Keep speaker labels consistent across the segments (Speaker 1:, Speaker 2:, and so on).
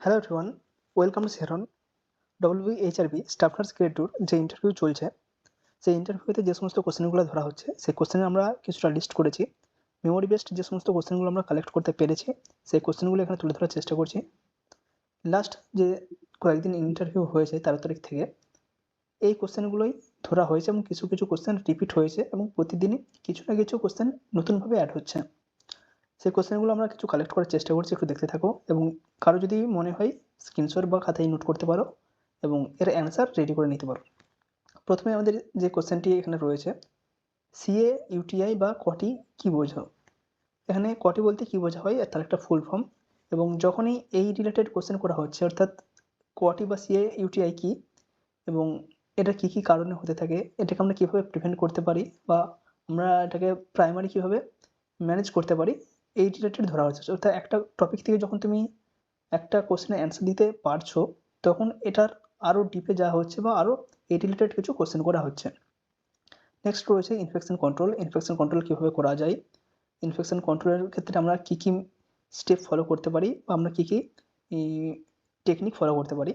Speaker 1: Hello everyone, welcome to সেরন WHRB staff nurse grade 2 যে interview চলছে, সেই ইন্টারভিউতে যে সমস্ত কোশ্চেনগুলো ধরা হচ্ছে সেই কোশ্চেনে আমরা কিছুটা লিস্ট করেছি। মেমোরি বেসড যে সমস্ত কোশ্চেনগুলো আমরা কালেক্ট করতে পেরেছি সেই কোশ্চেনগুলো এখানে তুলে ধরার চেষ্টা করছি। লাস্ট যে কয়েকদিন ইন্টারভিউ হয়েছে 13 তারিখ থেকে এই কোশ্চেনগুলোই ধরা হয়েছে এবং কিছু কিছু কোশ্চেন রিপিট হয়েছে এবং প্রতিদিনই কিছু না কিছু কোশ্চেন নতুনভাবে অ্যাড হচ্ছে। সেই কোশ্চেনগুলো আমরা কিছু কালেক্ট করার চেষ্টা করছি, একটু দেখতে থাকো এবং কারো যদি মনে হয় স্ক্রিনশট বা খাতায় নোট করতে পারো এবং এর অ্যান্সার রেডি করে নিতে পারো। প্রথমে আমাদের যে কোশ্চেনটি এখানে রয়েছে, সিএ ইউটিআই বা কটি কী বোঝো? এখানে কটি বলতে কী বোঝা হয় আর তার একটা ফুল ফর্ম, এবং যখনই এই রিলেটেড কোশ্চেন করা হচ্ছে অর্থাৎ কটি বা সিএ ইউটিআই কী এবং এটা কী কী কারণে হতে থাকে, এটাকে আমরা কীভাবে প্রিভেন্ট করতে পারি বা আমরা এটাকে প্রাইমারি কীভাবে ম্যানেজ করতে পারি, এই রিলেটেড ধরা হচ্ছে। অর্থাৎ একটা টপিক থেকে যখন তুমি একটা কোশ্চেনের অ্যান্সার দিতে পারছো তখন এটার আরও ডিপে যাওয়া হচ্ছে বা আরও এই রিলেটেড কিছু কোশ্চেন করা হচ্ছে। নেক্সট রয়েছে ইনফেকশন কন্ট্রোল। ইনফেকশন কন্ট্রোল কীভাবে করা যায়, ইনফেকশন কন্ট্রোলের ক্ষেত্রে আমরা কী কী স্টেপ ফলো করতে পারি বা আমরা কী কী টেকনিক ফলো করতে পারি।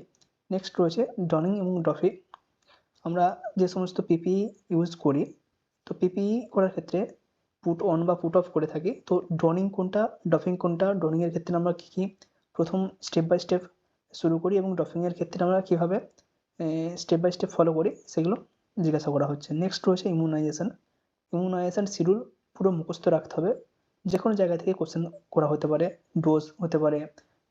Speaker 1: নেক্সট রয়েছে ডনিং এবং ডফিং। আমরা যে সমস্ত পিপিই ইউজ করি, তো পিপিই করার ক্ষেত্রে পুট অন বা পুট অফ করে থাকি। তো ডনিং কোনটা, ডফিং কোনটা, ডনিংয়ের ক্ষেত্রে আমরা কী কী প্রথম স্টেপ বাই স্টেপ শুরু করি এবং ডফিংয়ের ক্ষেত্রে আমরা কীভাবে স্টেপ বাই স্টেপ ফলো করি সেগুলো জিজ্ঞাসা করা হচ্ছে। নেক্সট রয়েছে ইমিউনাইজেশন। ইমিউনাইজেশন শিডিউল পুরো মুখস্থ রাখতে হবে। যে কোনো জায়গা থেকে কোশ্চেন করা হতে পারে, ডোজ হতে পারে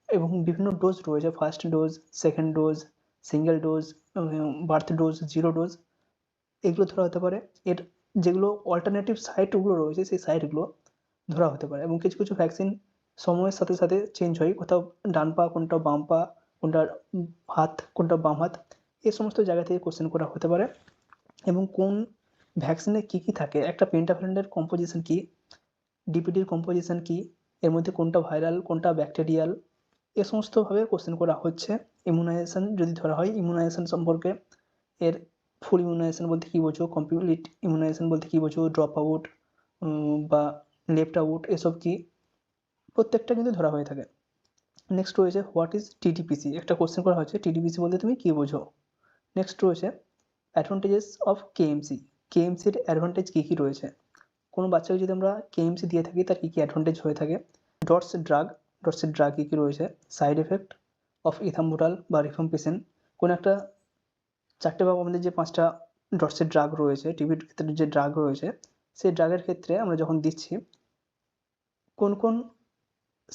Speaker 1: এবং বিভিন্ন ডোজ রয়েছে, first dose, second dose, single dose, birth dose, zero dose, এগুলো ধরা হতে পারে। এর যেগুলো অল্টারনেটিভ সাইটগুলো রয়েছে সেই সাইটগুলো ধরা হতে পারে এবং কিছু কিছু ভ্যাকসিন সময়ের সাথে সাথে চেঞ্জ হয়, কোথাও ডান পা কোনটা বাম পা, কোনটা হাত কোনটা বাম হাত, এই সমস্ত জায়গা থেকে কোশ্চেন করা হতে পারে। এবং কোন ভ্যাকসিনে কী কী থাকে, একটা পেন্টাভ্যালেন্টের কম্পোজিশন কী, ডিপিটির কম্পোজিশন কী, এর মধ্যে কোনটা ভাইরাল কোনটা ব্যাকটেরিয়াল, এ সমস্তভাবে কোশ্চেন করা হচ্ছে। ইমিউনাইজেশন যদি ধরা হয়, ইমিউনাইজেশন সম্পর্কে এর ফুল ইমিউনাইজেশন বলতে কী বোঝো, কমপ্লিট ইমিউনাইজেশন বলতে কী বোঝো, ড্রপ আউট বা লেফট আউট, এসব কী, প্রত্যেকটা কিন্তু ধরা হয়ে থাকে। নেক্সট রয়েছে হোয়াট ইজ টিটিপিসি, একটা কোশ্চেন করা হচ্ছে টিটিপিসি বলতে তুমি কী বোঝো। নেক্সট রয়েছে অ্যাডভান্টেজেস অফ কেএমসি। কেএমসির অ্যাডভান্টেজ কী কী রয়েছে, কোনো বাচ্চাকে যদি আমরা কেএমসি দিয়ে থাকি তার কী কী অ্যাডভান্টেজ হয়ে থাকে। ডটসের ড্রাগ কী কী রয়েছে, সাইড এফেক্ট অফ ইথাম্বুটাল বা রিফাম্পিসিন। কোনো একটা চারটে বা আমাদের যে 5টা ডটসের ড্রাগ রয়েছে, টিবির ক্ষেত্রে যে ড্রাগ রয়েছে সেই ড্রাগের ক্ষেত্রে আমরা যখন দিচ্ছি কোন কোন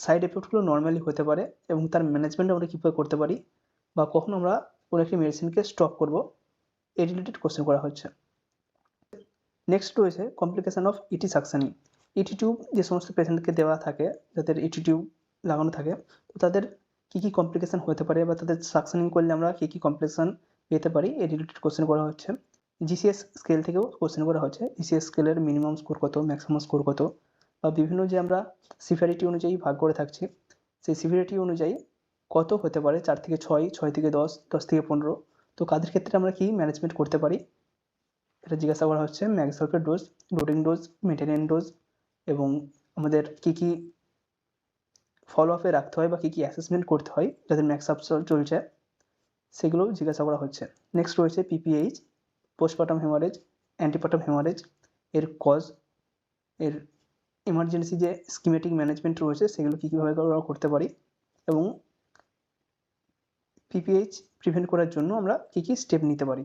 Speaker 1: সাইড এফেক্টগুলো নর্মালি হতে পারে এবং তার ম্যানেজমেন্ট আমরা কীভাবে করতে পারি বা কখন আমরা কোনো একটি মেডিসিনকে স্টপ করব, এই রিলেটেড কোশ্চেন করা হচ্ছে। নেক্সট রয়েছে complication of ET suctioning. ET tube যে সমস্ত পেশেন্টকে দেওয়া থাকে, যাদের ইটি টিউব লাগানো থাকে, তো তাদের কী কী কমপ্লিকেশান হতে পারে বা তাদের সাকশানিং করলে আমরা কী কী কমপ্লিকেশান পেতে পারি, এই রিলেটেড কোশ্চেন করা হচ্ছে। জিসিএস স্কেল থেকেও কোশ্চেন করা হচ্ছে, জিসিএস স্কেলের মিনিমাম স্কোর কত, ম্যাক্সিমাম স্কোর কত, বা বিভিন্ন যে আমরা সিভিয়ারিটি অনুযায়ী ভাগ করে থাকছি সেই সিভিয়ারিটি অনুযায়ী কত হতে পারে, 4 থেকে 6, 6 থেকে 10, 10 থেকে 15, তো কাদের ক্ষেত্রে আমরা কী ম্যানেজমেন্ট করতে পারি এটা জিজ্ঞাসা করা হচ্ছে। ম্যাক্সালফেট dose, loading dose, maintenance dose এবং আমাদের কী কী ফলো আপে রাখতে হয় বা কী কী অ্যাসেসমেন্ট করতে হয় যাদের ম্যাক্স আপ চলছে, সেগুলোও জিজ্ঞাসা করা হচ্ছে। নেক্সট রয়েছে পিপিএইচ, পোস্টপার্টাম হেমারেজ, অ্যান্টিপার্টাম হেমারেজ, এর কজ, এর এমার্জেন্সি যে স্কিমেটিক ম্যানেজমেন্ট রয়েছে সেগুলো কী কীভাবে আমরা করতে পারি এবং পিপিএইচ প্রিভেন্ট করার জন্য আমরা কী কী স্টেপ নিতে পারি।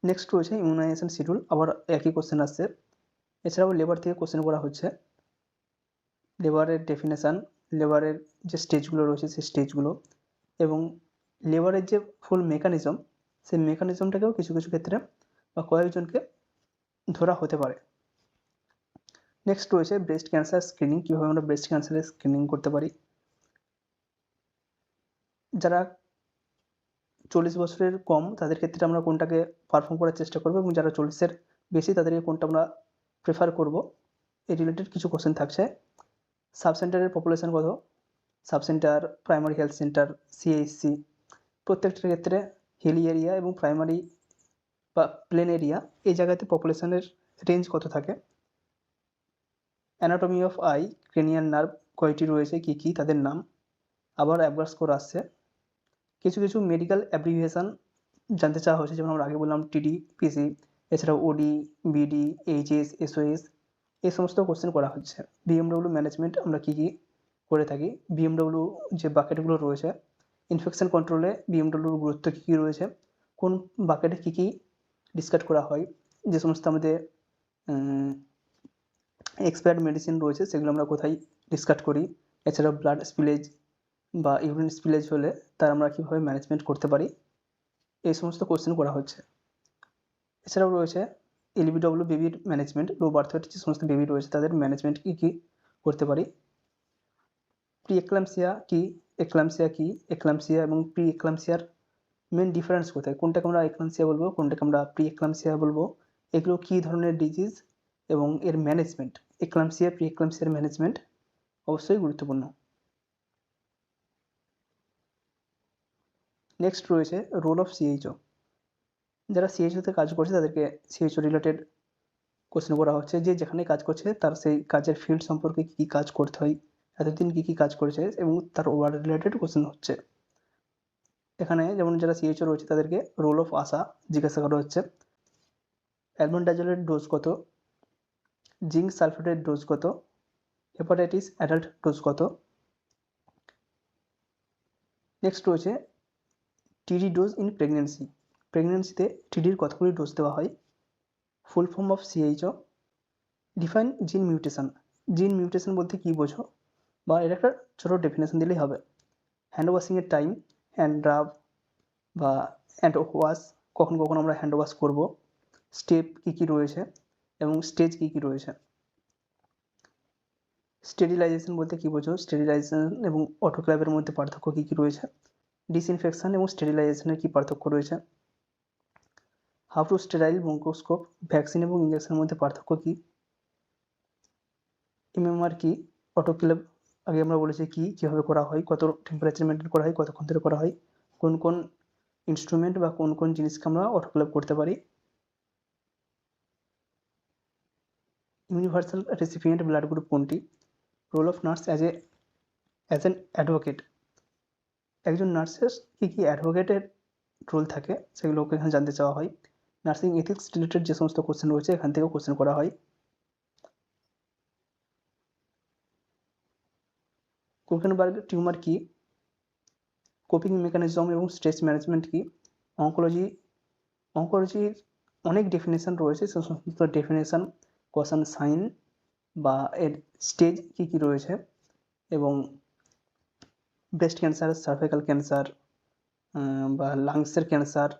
Speaker 1: নেক্সট রয়েছে ইমিউনাইজেশন শিডিউল, আবার একই কোশ্চেন আসছে। এছাড়াও লেবার থেকে কোশ্চেন করা হচ্ছে, লেবারের ডেফিনেশান, লেবারের যে স্টেজগুলো রয়েছে সেই স্টেজগুলো এবং লেবারের যে ফুল মেকানিজম সেই মেকানিজমটাকেও কিছু কিছু ক্ষেত্রে বা কয়েকজনকে ধরা হতে পারে। নেক্সট রয়েছে ব্রেস্ট ক্যান্সার স্ক্রিনিং, কীভাবে আমরা ব্রেস্ট ক্যান্সারের স্ক্রিনিং করতে পারি। যারা 40 বছরের কম তাদের ক্ষেত্রে আমরা কোনটাকে পারফর্ম করার চেষ্টা করবো এবং যারা 40-এর বেশি তাদেরকে কোনটা আমরা প্রেফার করব, এই রিলেটেড কিছু কোশ্চেন থাকছে। সাব সেন্টারের পপুলেশন কত, sub centre, primary health centre, CHC, প্রত্যেকটার ক্ষেত্রে হিলি এরিয়া এবং প্রাইমারি বা প্লেন এরিয়া এই জায়গাতে পপুলেশনের রেঞ্জ কত থাকে। Anatomy of I, cranial nerve কয়টি রয়েছে, কী কী তাদের নাম, আবার অ্যাডভান্স স্কোর আসছে। কিছু কিছু মেডিকেল অ্যাব্রিভিয়েশন জানতে চাওয়া হয়েছে, যেমন আমরা আগে বললাম টিডি, পিসি, এছাড়াও ওডি, বিডি, এইচএস, এসওএস, এই সমস্ত কোশ্চেন করা হচ্ছে। বিএমডব্লিউ ম্যানেজমেন্ট আমরা কী কী করে থাকি, বিএমডব্লিউ যে বাকেটগুলো রয়েছে, ইনফেকশন কন্ট্রোলে বিএমডব্লিউর গুরুত্ব কী কী রয়েছে, কোন বাকেটে কী কী ডিসকাস করা হয়, যে সমস্ত আমাদের এক্সপায়ার্ড মেডিসিন রয়েছে সেগুলো আমরা কোথায় ডিসকাস করি, এছাড়াও ব্লাড স্পিলেজ বা ইউরিন স্পিলেজ হলে তার আমরা কীভাবে ম্যানেজমেন্ট করতে পারি, এই সমস্ত কোশ্চেন করা হচ্ছে। এছাড়াও রয়েছে এলবিডব্লিউ বেবির ম্যানেজমেন্ট, লো বার্থ ওয়েট যে সমস্ত বেবি রয়েছে তাদের ম্যানেজমেন্ট কী কী করতে পারি, প্রি এক্লাম্পসিয়া কী, এক্লাম্পসিয়া কী, এক্লাম্পসিয়া এবং প্রি এক্লাম্পসিয়ার মেন ডিফারেন্স কোথায়, কোনটাকে আমরা এক্লাম্পসিয়া বলবো, কোনটাকে আমরা প্রি এক্লাম্পসিয়া বলবো, এগুলো কী ধরনের ডিজিজ এবং এর ম্যানেজমেন্ট, এক্লাম্পসিয়া প্রি এক্লাম্পসিয়ার ম্যানেজমেন্ট অবশ্যই গুরুত্বপূর্ণ। নেক্সট রয়েছে রোল অফ সিএইচও। যারা সিএইচওতে কাজ করছে তাদেরকে সিএইচও রিলেটেড কোশ্চেন করা হচ্ছে, যে যেখানে কাজ করছে তার সেই কাজের ফিল্ড সম্পর্কে কী কী কাজ করতে হয়, এতদিন কী কী কাজ করেছে এবং তার ওয়ার্ড রিলেটেড কোশ্চেন হচ্ছে। এখানে যেমন যারা সিএইচও রয়েছে তাদেরকে রোল অফ আশা জিজ্ঞাসা করা হচ্ছে, অ্যালবেন্ডাজলের ডোজ কত, জিঙ্ক সালফেটের ডোজ কত, হেপাটাইটিস অ্যাডাল্ট ডোজ কত। নেক্সট রয়েছে টিডি ডোজ ইন প্রেগনেন্সি, প্রেগনেন্সিতে টিডির কতগুলি ডোজ দেওয়া হয়, full form of CHO, define জিন মিউটেশন, জিন মিউটেশন বলতে কী বোঝো, বা এর একটা ছোটো ডেফিনেশন দিলেই হবে, হ্যান্ড ওয়াশিংয়ের টাইম, হ্যান্ড রাব বা হ্যান্ড ওয়াশ, কখন কখন আমরা হ্যান্ড ওয়াশ করবো, স্টেপ কী কী রয়েছে এবং স্টেজ কী কী রয়েছে। স্টেরিলাইজেশন বলতে কী বোঝো, স্টেরিলাইজেশন এবং অটোক্লেভের মধ্যে পার্থক্য কী কী রয়েছে, ডিসইনফেকশন এবং স্টেরিলাইজেশনের কী পার্থক্য রয়েছে, হাউ টু স্টেরাইল ব্রঙ্কোস্কোপ, ভ্যাকসিন এবং ইঞ্জেকশনের মধ্যে পার্থক্য কী, এমএমআর কী, অটোক্লেভ আগে আমরা বলেছি কী, কীভাবে করা হয়, কত টেম্পারেচার মেনটেন করা হয়, কতক্ষণ ধরে করা হয়, কোন কোন ইনস্ট্রুমেন্ট বা কোন কোন জিনিসকে আমরা অটোক্লেভ করতে পারি, ইউনিভার্সাল রেসিপিয়েন্ট ব্লাড গ্রুপ কোনটি, role of nurse as an advocate, একজন নার্সের কী কী অ্যাডভোকেটের রোল থাকে সেগুলোকে এখানে জানতে চাওয়া হয়, নার্সিং এথিক্স রিলেটেড যে সমস্ত কোশ্চেন রয়েছে এখান থেকেও কোশ্চেন করা হয়। কোকেনবার্গ টিউমার কী, কোপিং মেকানিজম এবং স্ট্রেস ম্যানেজমেন্ট কী, অঙ্কোলজির অনেক ডেফিনেশন রয়েছে, সে সমস্ত ডেফিনেশন, কশন সাইন বা এর স্টেজ কী কী রয়েছে, এবং ব্রেস্ট ক্যান্সার, সার্ভাইকাল ক্যান্সার বা লাংসের ক্যান্সার,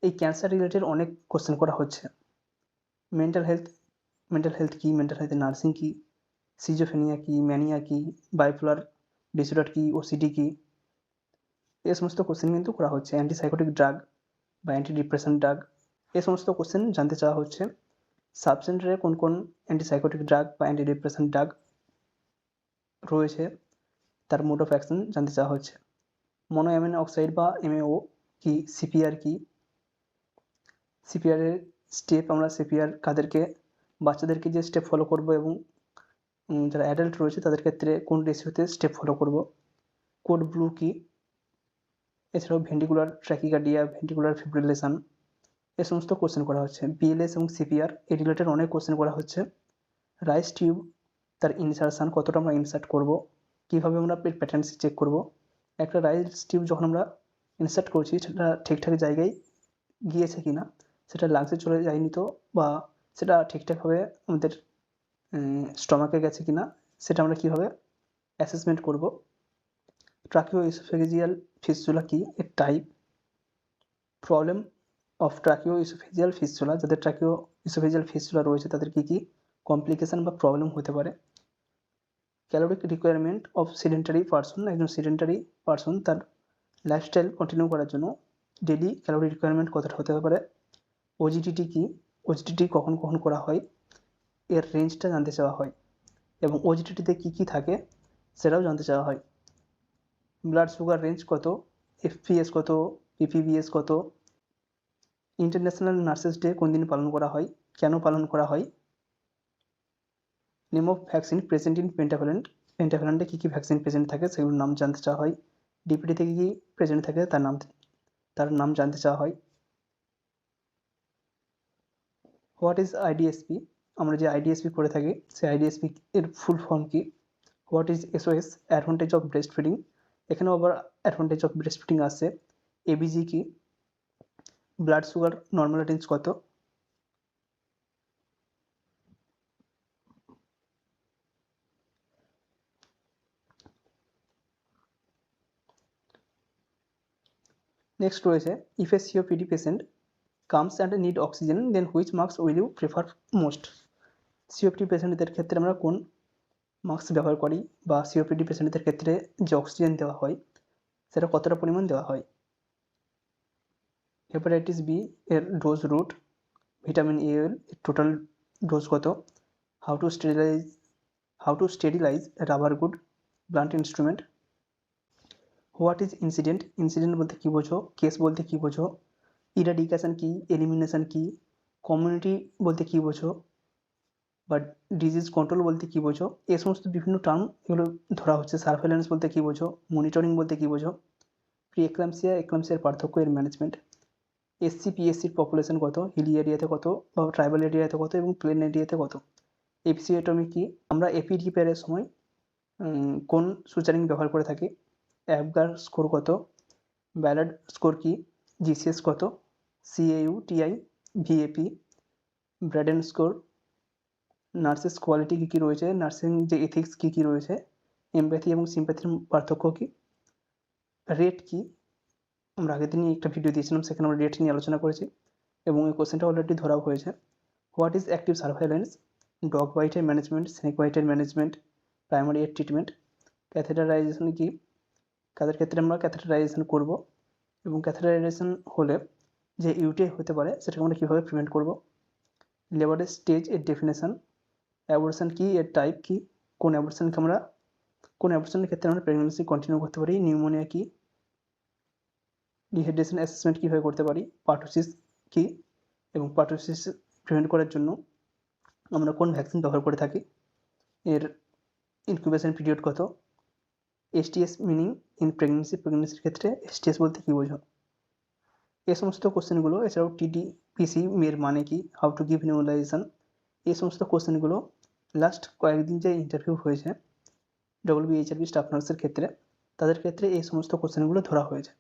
Speaker 1: এই ক্যান্সার রিলেটেড অনেক কোশ্চেন করা হচ্ছে। মেন্টাল হেলথ কী, মেন্টাল হেলথে নার্সিং কী, সিজোফ্রেনিয়া কী, ম্যানিয়া কী, বাইপোলার ডিসঅর্ডার কী, ওসিডি কী, এই সমস্ত কোশ্চেন কিন্তু করা হচ্ছে। অ্যান্টিসাইকোটিক ড্রাগ বা অ্যান্টি ডিপ্রেশন ড্রাগ, এই সমস্ত কোশ্চেন জানতে চাওয়া হচ্ছে। সাবসেন্টারে কোন কোন অ্যান্টিসাইকোটিক ড্রাগ বা অ্যান্টি ডিপ্রেশন ড্রাগ রয়েছে তার মোড অফ অ্যাকশন জানতে চাওয়া হচ্ছে। মনোঅ্যামিনো অক্সাইড বা এমএও কি, সিপিআর কি, সিপিআরের স্টেপ, আমরা সিপিআর কাদেরকে, বাচ্চাদেরকে যে স্টেপ ফলো করব এবং যারা অ্যাডাল্ট রয়েছে তাদের ক্ষেত্রে কোন রেশিওতে স্টেপ ফলো করব, কোড ব্লু কি, এছাড়াও ভেন্টিকুলার ট্র্যাকিকার্ডিয়া, ভেন্টিকুলার ফিব্রিলেশন, এ সমস্ত কোশ্চেন করা হচ্ছে। বিএলএস এবং সিপিআর এই রিলেটেড অনেক কোশ্চেন করা হচ্ছে। রাইস টিউব, তার ইনসারশান কতটা আমরা ইনসার্ট করব, কীভাবে আমরা প্যাটার্নস চেক করব, একটা রাইস টিউব যখন আমরা ইনসার্ট করছি সেটা ঠিকঠাক জায়গায় গিয়েছে কি না, সেটা লাংসে চলে যায়নি তো, বা সেটা ঠিকঠাকভাবে আমাদের স্টমাকে গেছে কি না, সেটা আমরা কীভাবে অ্যাসেসমেন্ট করব। ট্রাকিও ইসোফেজিয়াল ফিস্চুলা কি, এর type, problem of tracheo oesophageal fistula, যাদের ট্রাকিও ইসোফেজিয়াল ফিস্চুলা রয়েছে তাদের কী কী কমপ্লিকেশান বা প্রবলেম হতে পারে। Caloric requirement of sedentary person, একজন সিডেন্টারি পারসন তার লাইফস্টাইল কন্টিনিউ করার জন্য ডেলি ক্যালোরি রিকোয়ারমেন্ট কতটা হতে পারে। ওজিটিটি কি, ওজিটিটি কখন কখন করা হয়, এর রেঞ্জটা জানতে চাওয়া হয়, এবং ওজিটিটিতে কী কী থাকে সেটাও জানতে চাওয়া হয়। ব্লাড সুগার রেঞ্জ কত, এফপিএস কত, পিপিবিএস কত, ইন্টারন্যাশনাল নার্সেস ডে কোন দিন পালন করা হয়, কেন পালন করা হয়, name of vaccine present in pentavalent, পেন্টাভ্যালেন্টে কী কী ভ্যাকসিন প্রেজেন্ট থাকে সেগুলোর নাম জানতে চাওয়া হয়। ডিপিটিতে কী কী প্রেজেন্ট থাকে তার নাম জানতে চাওয়া হয়। হোয়াট ইজ আইডিএসপি, আমরা যে আইডিএসপি করে থাকি সেই আইডিএসপি এর ফুল ফর্ম কী। What is SOS, advantage of breastfeeding, এখানেও আবার অ্যাডভান্টেজ অফ ব্রেস্ট ফিডিং আসছে। এবিজি কি, ব্লাড সুগার নর্মাল রেঞ্জ কত। নেক্সট রয়েছে if a COPD patient comes and need oxygen then which mask will you prefer most. COPD পেশেন্টদের ক্ষেত্রে আমরা কোন মাস্ক ব্যবহার করি বা সিওপিডি পেশেন্টদের ক্ষেত্রে যে অক্সিজেন দেওয়া হয় সেটা কতটা পরিমাণ দেওয়া হয়। হেপাটাইটিস বি এর ডোজ রুট, ভিটামিন এ এর টোটাল ডোজ কত, how to sterilise rubber good, blunt instrument. What is incident, incident বলতে কী বোঝো, কেস বলতে কী বোঝো, ইরাডিকেশন কি, এলিমিনেশন কি, কমিউনিটি বলতে কী বোঝো বা ডিজিজ কন্ট্রোল বলতে কী বোঝো। এই সমস্ত বিভিন্ন টার্ম এগুলো ধরা হচ্ছে। সার্ভেলেন্স বলতে কী বোঝো, মনিটরিং বলতে কী বোঝো, প্রি এক্লাম্পসিয়ার পার্থক্য এর ম্যানেজমেন্ট, এসসি পিএসসির পপুলেশন কত, হিলি এরিয়াতে কত বা ট্রাইবাল এরিয়াতে কত এবং প্লেন এরিয়াতে কত। এপিসিওটমি কি, আমরা এপি রিপেয়ারের সময় কোন সুচারিং ব্যবহার করে থাকি, অ্যাপগার স্কোর কত, ব্যালাড স্কোর কি, জিসিএস কত, CAUTI VAP, Braden score, nurses quality কী কী রয়েছে, নার্সিং যে এথিক্স কী কী রয়েছে, এমপ্যাথি এবং সিম্প্যাথির পার্থক্য কী, রেট কী, আমরা আগের দিনই একটা ভিডিও দিয়েছিলাম সেখানে আমরা রেট নিয়ে আলোচনা করেছি এবং এই কোশ্চেনটা অলরেডি ধরাও হয়েছে। What is active surveillance, dog বাইটের ম্যানেজমেন্ট, স্নেক বাইটের management, primary aid treatment, catheterisation কি, কাদের ক্ষেত্রে আমরা ক্যাথেটারাইজেশন করব এবং ক্যাথেটারাইজেশন হলে যে ইউটিআই হতে পারে সেটাকে আমরা কীভাবে প্রিভেন্ট করব, লেবারের স্টেজ এর ডেফিনেশন, অ্যাবর্শন কি এর টাইপ কি, কোন অ্যাবর্শনের ক্ষেত্রে আমরা প্রেগনেন্সি কন্টিনিউ করতে পারি, নিউমোনিয়া কি, ডিহাইড্রেশন অ্যাসেসমেন্ট কীভাবে করতে পারি, পার্টোসিস কি এবং পার্টোসিস প্রিভেন্ট করার জন্য আমরা কোন ভ্যাকসিন ব্যবহার করে থাকি, এর ইনকিউবেশন পিরিয়ড কত, এসটিএস মিনিং ইন প্রেগনেন্সির ক্ষেত্রে এসটিএস বলতে কী বোঝো। এই সমস্ত কোশ্চেনগুলো, এছাড়াও টিডিপিসি এর মানে কি, হাউ টু গিভ নিউমোলাইজেশন, এই সমস্ত কোশ্চেনগুলো লাস্ট কয়েকদিন যে ইন্টারভিউ হয়েছে ডব্লিউবিএইচআরবি স্টাফ নার্সের ক্ষেত্রে তাদের ক্ষেত্রে এই সমস্ত কোশ্চেনগুলো ধরা হয়েছে।